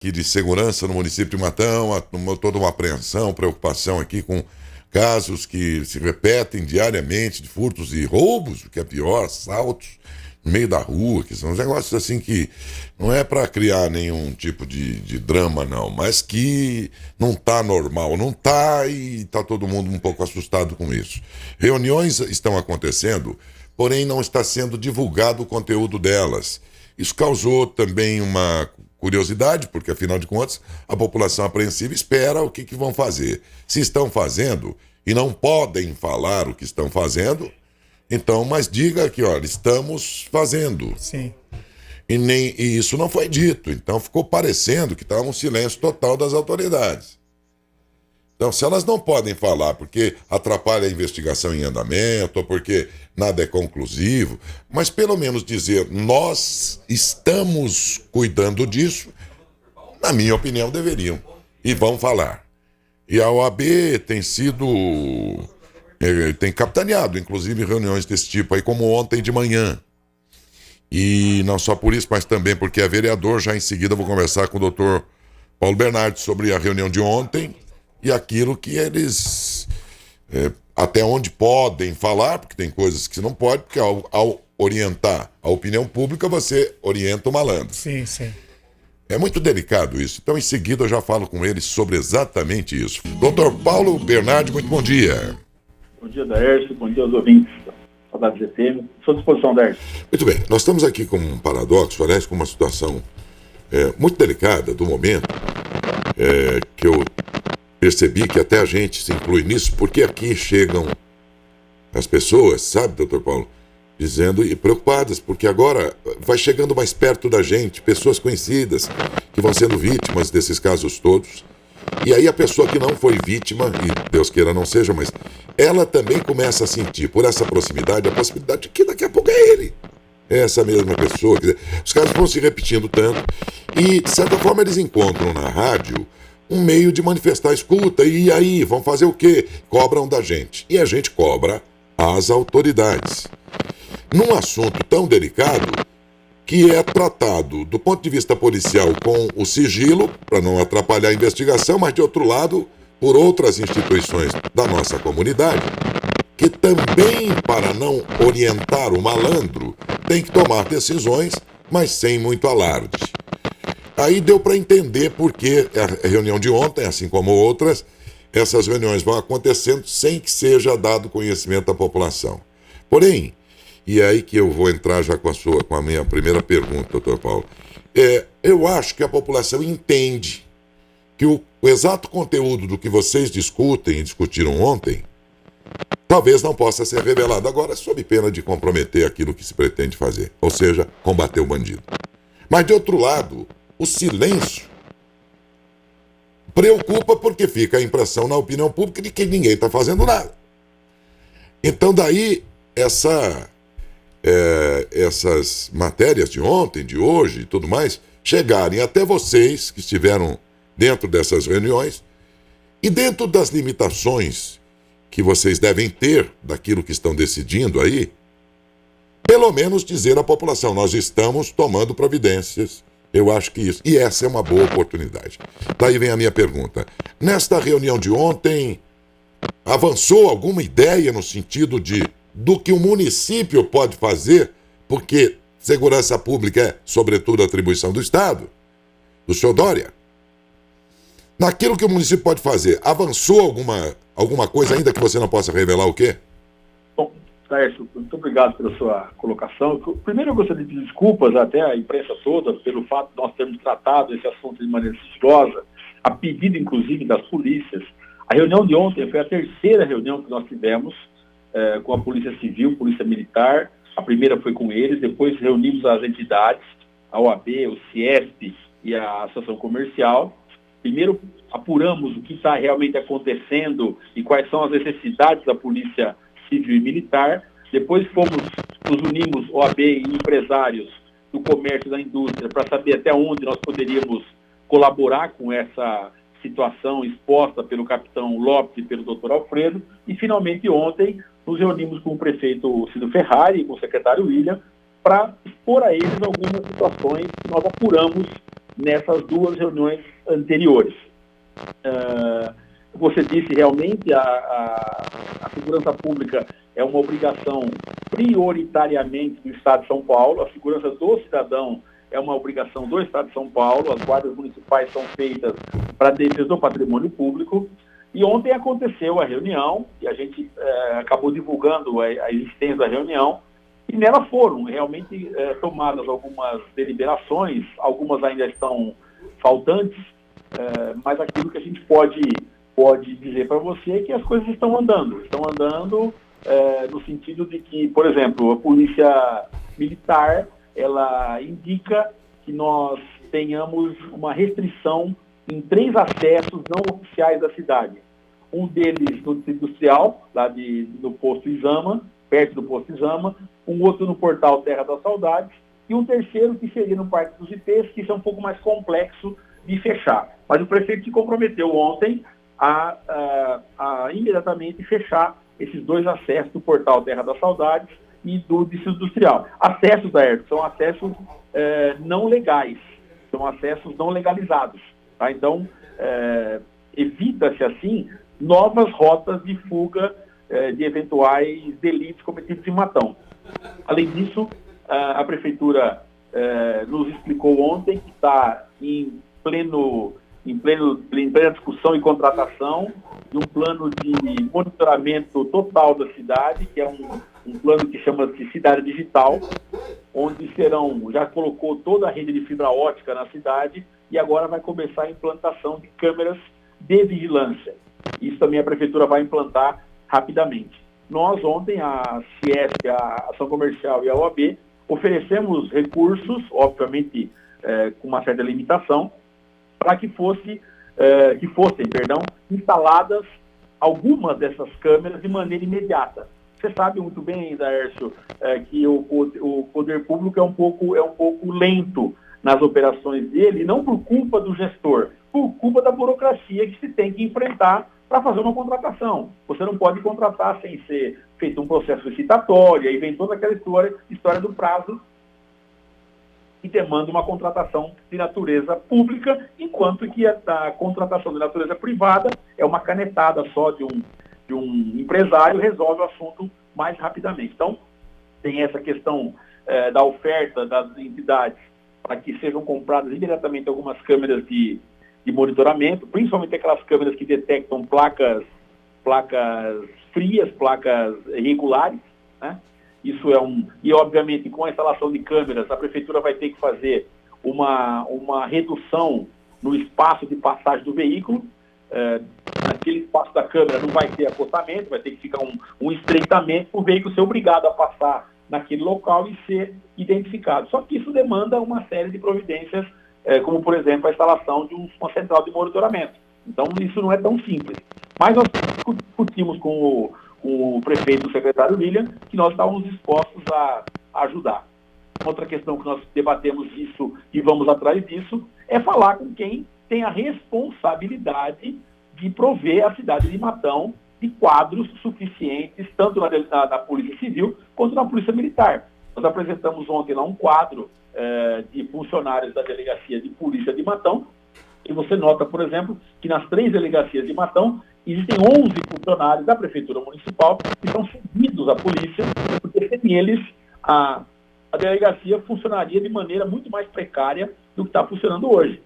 aqui de segurança no município de Matão, toda uma apreensão, preocupação aqui com casos que se repetem diariamente de furtos e roubos, o que é pior, assaltos no meio da rua, que são uns negócios assim que não é para criar nenhum tipo de drama, não, mas que não tá normal, não tá, e tá todo mundo um pouco assustado com isso. Reuniões estão acontecendo, porém não está sendo divulgado o conteúdo delas. Isso causou também uma curiosidade, porque afinal de contas a população apreensiva espera o que vão fazer. Se estão fazendo e não podem falar o que estão fazendo, então, mas diga que, olha, estamos fazendo. Sim. E isso não foi dito. Então ficou parecendo que estava um silêncio total das autoridades. Então, se elas não podem falar porque atrapalha a investigação em andamento, ou porque nada é conclusivo, mas pelo menos dizer, nós estamos cuidando disso, na minha opinião, deveriam. E vão falar. E a OAB tem sido... tem capitaneado, inclusive, reuniões desse tipo aí, como ontem de manhã. E não só por isso, mas também porque é vereador. Já em seguida vou conversar com o doutor Paulo Bernardi sobre a reunião de ontem e aquilo que eles, até onde podem falar, porque tem coisas que não pode, porque ao orientar a opinião pública, você orienta o malandro. Sim, sim. É muito delicado isso. Então, em seguida, eu já falo com eles sobre exatamente isso. Doutor Paulo Bernardi, muito bom dia. Bom dia, Daércio. Bom dia aos ouvintes da Saudades FM. Estou à disposição, Daércio. Muito bem. Nós estamos aqui com um paradoxo, aliás, com uma situação muito delicada do momento, que eu percebi que até a gente se inclui nisso, porque aqui chegam as pessoas, sabe, doutor Paulo, dizendo e preocupadas, porque agora vai chegando mais perto da gente, pessoas conhecidas que vão sendo vítimas desses casos todos. E aí a pessoa que não foi vítima, e Deus queira não seja, mas ela também começa a sentir, por essa proximidade, a possibilidade de que daqui a pouco é ele. É essa mesma pessoa. Quer dizer, os casos vão se repetindo tanto. E, de certa forma, eles encontram na rádio um meio de manifestar a escuta. E aí, vão fazer o quê? Cobram da gente. E a gente cobra as autoridades. Num assunto tão delicado, que é tratado do ponto de vista policial com o sigilo, para não atrapalhar a investigação, mas de outro lado, por outras instituições da nossa comunidade, que também, para não orientar o malandro, tem que tomar decisões, mas sem muito alarde. Aí deu para entender por que a reunião de ontem, assim como outras, essas reuniões vão acontecendo sem que seja dado conhecimento à população. Porém, e é aí que eu vou entrar já com a minha primeira pergunta, doutor Paulo. Eu acho que a população entende que o exato conteúdo do que vocês discutem e discutiram ontem talvez não possa ser revelado agora, sob pena de comprometer aquilo que se pretende fazer, ou seja, combater o bandido. Mas, de outro lado, o silêncio preocupa porque fica a impressão na opinião pública de que ninguém está fazendo nada. Então, daí, essas matérias de ontem, de hoje e tudo mais, chegarem até vocês que estiveram dentro dessas reuniões e dentro das limitações que vocês devem ter daquilo que estão decidindo aí, pelo menos dizer à população, nós estamos tomando providências. Eu acho que isso, e essa é uma boa oportunidade. Daí vem a minha pergunta. Nesta reunião de ontem, avançou alguma ideia no sentido do que o município pode fazer, porque segurança pública é, sobretudo, atribuição do Estado, do senhor Dória? Naquilo que o município pode fazer, avançou alguma coisa ainda que você não possa revelar o quê? Bom, Daércio, muito obrigado pela sua colocação. Primeiro eu gostaria de pedir desculpas até à imprensa toda pelo fato de nós termos tratado esse assunto de maneira sigilosa, a pedido inclusive das polícias. A reunião de ontem foi a terceira reunião que nós tivemos com a Polícia Civil, Polícia Militar. A primeira foi com eles, depois reunimos as entidades, a OAB, o CIESP e a Associação Comercial. Primeiro apuramos o que está realmente acontecendo e quais são as necessidades da Polícia Civil e Militar. Depois nos unimos, OAB e empresários do comércio e da indústria, para saber até onde nós poderíamos colaborar com essa situação exposta pelo capitão Lopes e pelo doutor Alfredo. E, finalmente, ontem, nos reunimos com o prefeito Cido Ferrari e com o secretário William para expor a eles algumas situações que nós apuramos nessas duas reuniões anteriores. Você disse, realmente, a segurança pública é uma obrigação prioritariamente do Estado de São Paulo, a segurança do cidadão é uma obrigação do Estado de São Paulo, as guardas municipais são feitas para a defesa do patrimônio público, e ontem aconteceu a reunião, e a gente acabou divulgando a existência da reunião, e nela foram realmente tomadas algumas deliberações, algumas ainda estão faltantes, mas aquilo que a gente pode dizer para você é que as coisas estão andando no sentido de que, por exemplo, a Polícia Militar, ela indica que nós tenhamos uma restrição em 3 acessos não oficiais da cidade. Um deles no Distrito Industrial, lá do posto Isama, perto do posto Isama, um outro no portal Terra das Saudades, e um terceiro que seria no Parque dos Ipês, que isso é um pouco mais complexo de fechar. Mas o prefeito se comprometeu ontem a imediatamente fechar esses 2 acessos do portal Terra das Saudades e do Distrito Industrial. Acessos, Aércio, são acessos não legais, são acessos não legalizados. Tá? Então, evita-se, assim, novas rotas de fuga de eventuais delitos cometidos em Matão. Além disso, a Prefeitura nos explicou ontem que está em plena discussão e contratação de um plano de monitoramento total da cidade, que é um plano que chama-se Cidade Digital, onde já colocou toda a rede de fibra ótica na cidade e agora vai começar a implantação de câmeras de vigilância. Isso também a Prefeitura vai implantar rapidamente. Nós ontem, a Ciesp, a Ação Comercial e a OAB, oferecemos recursos, obviamente com uma certa limitação, para que fossem instaladas algumas dessas câmeras de maneira imediata. Você sabe muito bem, Daércio, que o poder público é um pouco lento nas operações dele, não por culpa do gestor, por culpa da burocracia que se tem que enfrentar para fazer uma contratação. Você não pode contratar sem ser feito um processo licitatório, aí vem toda aquela história do prazo que demanda uma contratação de natureza pública, enquanto que a contratação de natureza privada é uma canetada só de um empresário, resolve o assunto mais rapidamente. Então, tem essa questão da oferta das entidades para que sejam compradas imediatamente algumas câmeras de monitoramento, principalmente aquelas câmeras que detectam placas frias, placas irregulares, né? Isso e obviamente com a instalação de câmeras, a Prefeitura vai ter que fazer uma redução no espaço de passagem do veículo. Naquele espaço da câmera não vai ter acostamento, vai ter que ficar um estreitamento para o veículo ser obrigado a passar naquele local e ser identificado. Só que isso demanda uma série de providências, como, por exemplo, a instalação de uma central de monitoramento. Então, isso não é tão simples. Mas nós discutimos com o prefeito e o secretário William que nós estávamos dispostos a ajudar. Outra questão que nós debatemos isso e vamos atrás disso é falar com quem tem a responsabilidade de prover a cidade de Matão de quadros suficientes, tanto na Polícia Civil quanto na Polícia Militar. Nós apresentamos ontem lá um quadro de funcionários da Delegacia de Polícia de Matão, e você nota, por exemplo, que nas 3 delegacias de Matão existem 11 funcionários da Prefeitura Municipal que são cedidos à polícia, porque sem eles a delegacia funcionaria de maneira muito mais precária do que está funcionando hoje.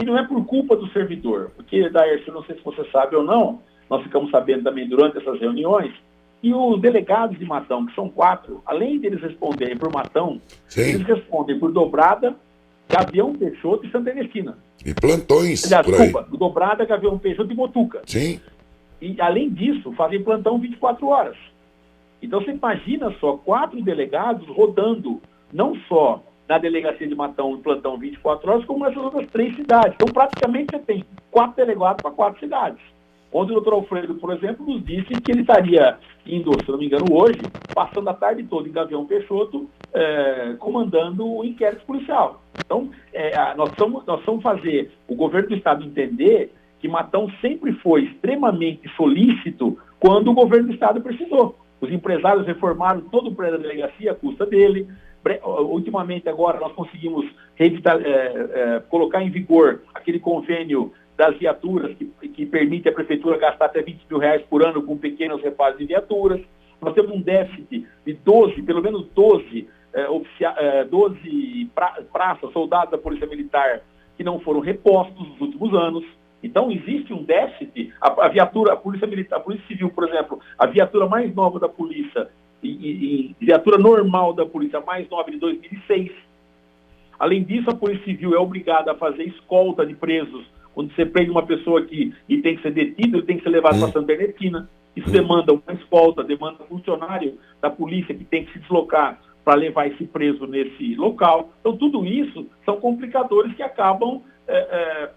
E não é por culpa do servidor, porque, Daércio, não sei se você sabe ou não, nós ficamos sabendo também durante essas reuniões, e os delegados de Matão, que são 4, além deles responderem por Matão, sim, eles respondem por Dobrada, Gavião Peixoto e Santa Ernestina. E plantões. Aliás, desculpa, Dobrada, Gavião Peixoto e Botuca. Sim. E, além disso, fazem plantão 24 horas. Então, você imagina só 4 delegados rodando, não só na delegacia de Matão, em plantão 24 horas, como nessas outras 3 cidades. Então, praticamente, você tem 4 delegados para 4 cidades. Onde o doutor Alfredo, por exemplo, nos disse que ele estaria indo, se não me engano, hoje, passando a tarde toda em Gavião Peixoto, comandando o inquérito policial. Então, nós vamos fazer o governo do Estado entender que Matão sempre foi extremamente solícito quando o governo do Estado precisou. Os empresários reformaram todo o prédio da delegacia à custa dele, Ultimamente agora nós conseguimos colocar em vigor aquele convênio das viaturas que permite a prefeitura gastar até R$20 mil por ano com pequenos reparos de viaturas. Nós temos um déficit de pelo menos 12 praças, soldados da Polícia Militar que não foram repostos nos últimos anos. Então, existe um déficit. A Polícia Militar, a Polícia Civil, por exemplo, a viatura mais nova da Polícia, e viatura normal da Polícia mais nova de 2006. Além disso, a Polícia Civil é obrigada a fazer escolta de presos. Quando você prende uma pessoa aqui e tem que ser detido, ele tem que ser levado para Santa Bernardina. Isso demanda uma escolta, demanda funcionário da polícia que tem que se deslocar para levar esse preso nesse local. Então, tudo isso são complicadores que acabam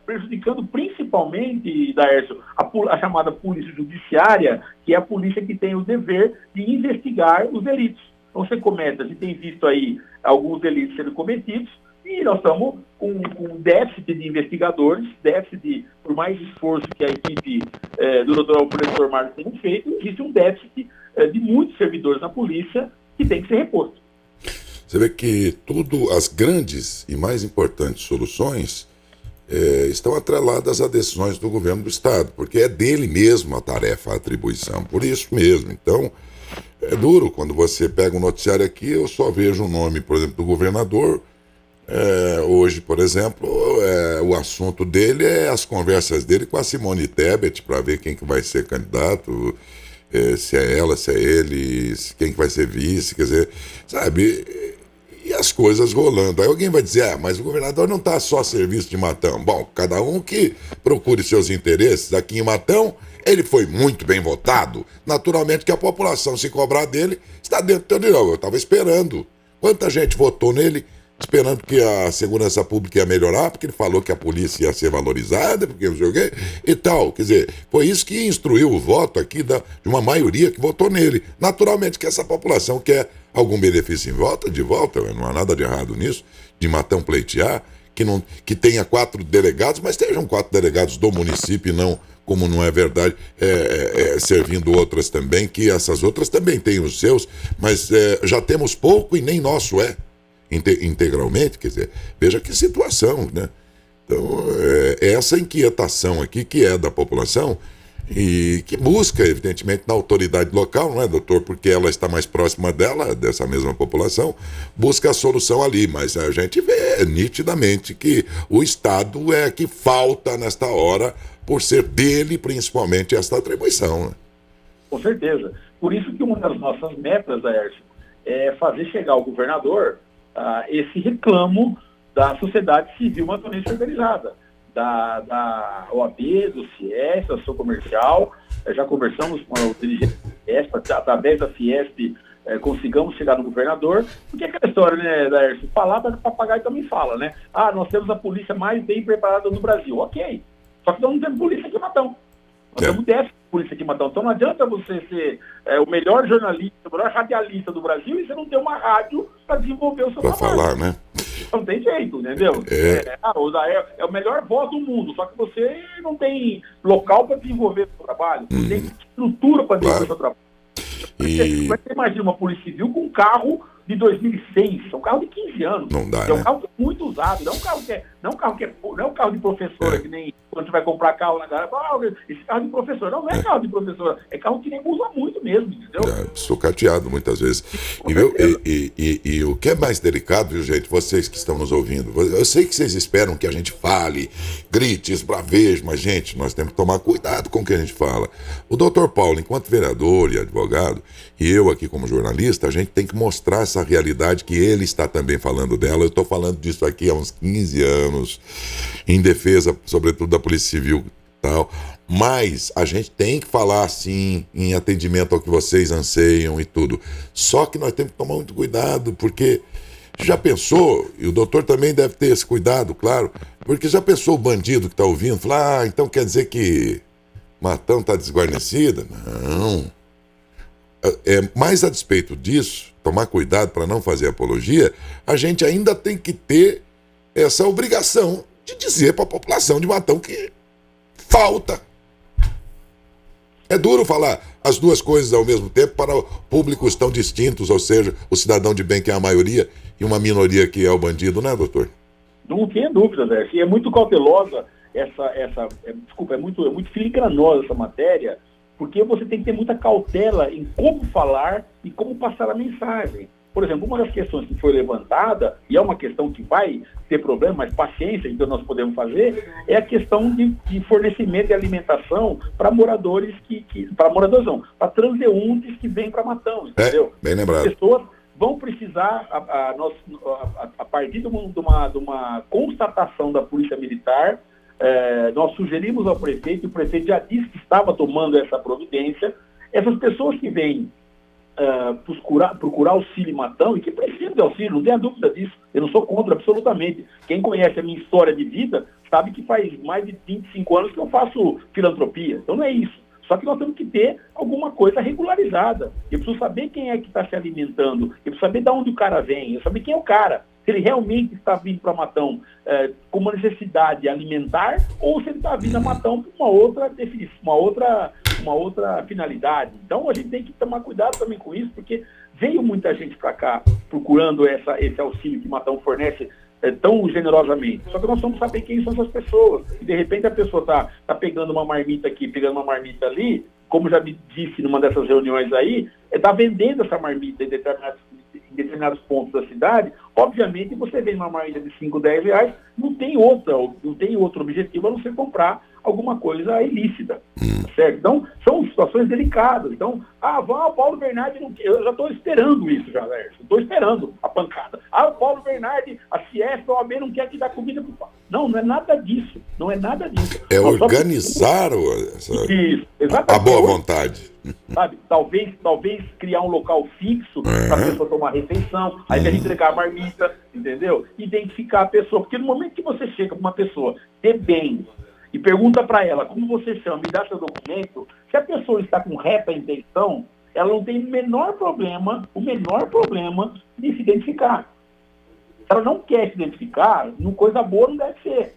prejudicando principalmente, Daércio, a chamada polícia judiciária, que é a polícia que tem o dever de investigar os delitos. Então, a gente tem visto aí alguns delitos sendo cometidos, e nós estamos com um déficit de investigadores, por mais esforço que a equipe do Dr. Professor Marcos tem feito, existe um déficit de muitos servidores na polícia que tem que ser reposto. Você vê que as grandes e mais importantes soluções estão atreladas a decisões do governo do Estado, porque é dele mesmo a tarefa, a atribuição, por isso mesmo. Então, é duro quando você pega um noticiário aqui, eu só vejo o nome, por exemplo, do governador. Hoje, por exemplo, o assunto dele é as conversas dele com a Simone Tebet para ver quem que vai ser candidato, se é ela, se é ele, quem que vai ser vice, quer dizer, sabe, e as coisas rolando. Aí alguém vai dizer, mas o governador não está só a serviço de Matão. Bom, cada um que procure seus interesses. Aqui em Matão, ele foi muito bem votado. Naturalmente que a população, se cobrar dele, está dentro do eu estava esperando. Quanta gente votou nele esperando que a segurança pública ia melhorar, porque ele falou que a polícia ia ser valorizada, porque não sei o quê, e tal. Quer dizer, foi isso que instruiu o voto aqui de uma maioria que votou nele. Naturalmente que essa população quer algum benefício de volta, não há nada de errado nisso, de Matão pleitear, que tenha 4 delegados, mas sejam 4 delegados do município e não, como não é verdade, servindo outras também, que essas outras também têm os seus, mas já temos pouco e nem nosso integralmente, quer dizer, veja que situação, né? Então, essa inquietação aqui, que é da população, e que busca, evidentemente, na autoridade local, não é, doutor? Porque ela está mais próxima dessa mesma população, busca a solução ali, mas a gente vê nitidamente que o Estado é que falta nesta hora, por ser dele, principalmente, esta atribuição, né? Com certeza. Por isso que uma das nossas metas, Laércio, é fazer chegar ao governador esse reclamo da sociedade civil matonense organizada, da OAB, do CIES, da Ação Comercial. Já conversamos com o dirigente da Fiesp, através da Fiesp, consigamos chegar no governador, porque é aquela história, né, Laércio? Falar para papagaio também fala, né? Nós temos a polícia mais bem preparada do Brasil. Ok. Só que nós não temos polícia aqui em Matão. Nós temos déficit de polícia aqui em Matão. Então não adianta você ser o melhor jornalista, o melhor radialista do Brasil e você não ter uma rádio para desenvolver o seu trabalho. Para falar, né? Não tem jeito, entendeu? É o melhor voz do mundo, só que você não tem local para desenvolver o seu trabalho, não tem estrutura para desenvolver o seu trabalho. Você imagina uma polícia civil com um carro de 2006, é um carro de 15 anos. Não dá, é um carro muito usado, não é um carro de professora, que nem quando você vai comprar carro na garagem, esse carro de professor. Não é carro de professora, é carro que nem usa muito mesmo, entendeu? Sucateado muitas vezes. E o que é mais delicado, viu, gente, vocês que estão nos ouvindo, eu sei que vocês esperam que a gente fale, grite, esbraveje, mas, gente, nós temos que tomar cuidado com o que a gente fala. O doutor Paulo, enquanto vereador e advogado, e eu aqui como jornalista, a gente tem que mostrar essa realidade que ele está também falando dela. Eu estou falando disso aqui há uns 15 anos, em defesa, sobretudo, da Polícia Civil e tal, mas a gente tem que falar assim, em atendimento ao que vocês anseiam e tudo. Só que nós temos que tomar muito cuidado, porque já pensou, e o doutor também deve ter esse cuidado, claro, porque já pensou o bandido que está ouvindo, falar, então quer dizer que Matão está desguarnecida? Não. Mas a despeito disso, tomar cuidado para não fazer apologia, a gente ainda tem que ter essa obrigação de dizer para a população de Matão que falta. É duro falar as duas coisas ao mesmo tempo para públicos tão distintos, ou seja, o cidadão de bem, que é a maioria, e uma minoria que é o bandido, né, doutor? Não tenha dúvida, né? E é muito cautelosa é muito filigranosa essa matéria, porque você tem que ter muita cautela em como falar e como passar a mensagem. Por exemplo, uma das questões que foi levantada, e é uma questão que vai ter problema, mas paciência, então nós podemos fazer, é a questão de fornecimento de alimentação para moradores para transeuntes que vêm para Matão, entendeu? Bem lembrado. As pessoas vão precisar, a partir de uma constatação da Polícia Militar, nós sugerimos ao prefeito, e o prefeito já disse que estava tomando essa providência. Essas pessoas que vêm procurar auxílio em Matão e que precisam de auxílio, não tenha dúvida disso, eu não sou contra absolutamente. Quem conhece a minha história de vida sabe que faz mais de 25 anos que eu faço filantropia, então não é isso. Só que nós temos que ter alguma coisa regularizada. Eu preciso saber quem é que está se alimentando, eu preciso saber de onde o cara vem, eu preciso saber quem é o cara. Se ele realmente está vindo para Matão com uma necessidade alimentar, ou se ele está vindo a Matão por uma outra finalidade. Então a gente tem que tomar cuidado também com isso, porque veio muita gente para cá procurando esse auxílio que Matão fornece tão generosamente. Só que nós vamos saber quem são essas pessoas. E de repente a pessoa está pegando uma marmita aqui, pegando uma marmita ali, como já me disse numa dessas reuniões aí, está vendendo essa marmita em determinados pontos da cidade. Obviamente você vende uma marmita de 5, 10 reais, não tem outro objetivo a não ser comprar alguma coisa ilícita, certo? Então, são situações delicadas. Então, o Paulo Bernardi não quer, eu já estou esperando isso, já, Lércio. Estou esperando a pancada. O Paulo Bernardi, a Ciesp, a OAB não quer te dar comida para o Paulo. Não é nada disso. Não é nada disso. É organizar a boa vontade. Sabe? Talvez criar um local fixo para a pessoa tomar refeição, aí vai entregar a marmita, entendeu? Identificar a pessoa, porque no momento que você chega para uma pessoa de bem e pergunta para ela como você chama, me dá seu documento, se a pessoa está com reta intenção, ela não tem o menor problema de se identificar. Se ela não quer se identificar, coisa boa não deve ser.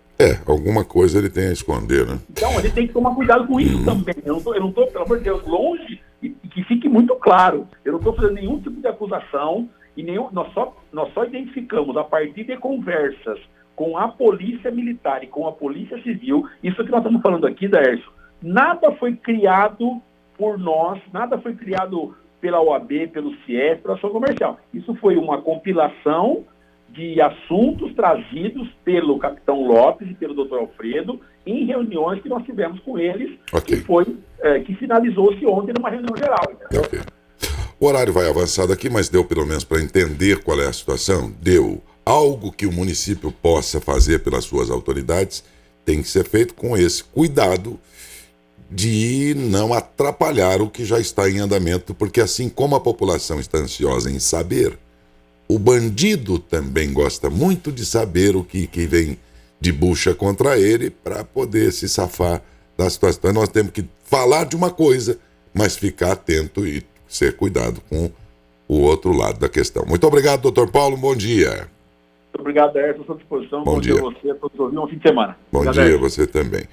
Alguma coisa ele tem a esconder, né? Então, a gente tem que tomar cuidado com isso também. Eu não tô, pelo amor de Deus, longe, e que fique muito claro, eu não estou fazendo nenhum tipo de acusação, nós só identificamos, a partir de conversas com a Polícia Militar e com a Polícia Civil, isso que nós estamos falando aqui, Daércio, nada foi criado por nós, nada foi criado pela OAB, pelo CIES, pela ação comercial. Isso foi uma compilação de assuntos trazidos pelo capitão Lopes e pelo doutor Alfredo em reuniões que nós tivemos com eles, que finalizou-se ontem numa reunião geral. Okay. O horário vai avançado aqui, mas deu pelo menos para entender qual é a situação? Deu. Algo que o município possa fazer pelas suas autoridades tem que ser feito com esse cuidado de não atrapalhar o que já está em andamento, porque assim como a população está ansiosa em saber, o bandido também gosta muito de saber o que vem de bucha contra ele para poder se safar da situação. Então nós temos que falar de uma coisa, mas ficar atento e ser cuidado com o outro lado da questão. Muito obrigado, doutor Paulo. Bom dia. Muito obrigado, Hércio. Estou à disposição. Bom dia a você, a todos os ouvintes. Um fim de semana. Bom dia a você também.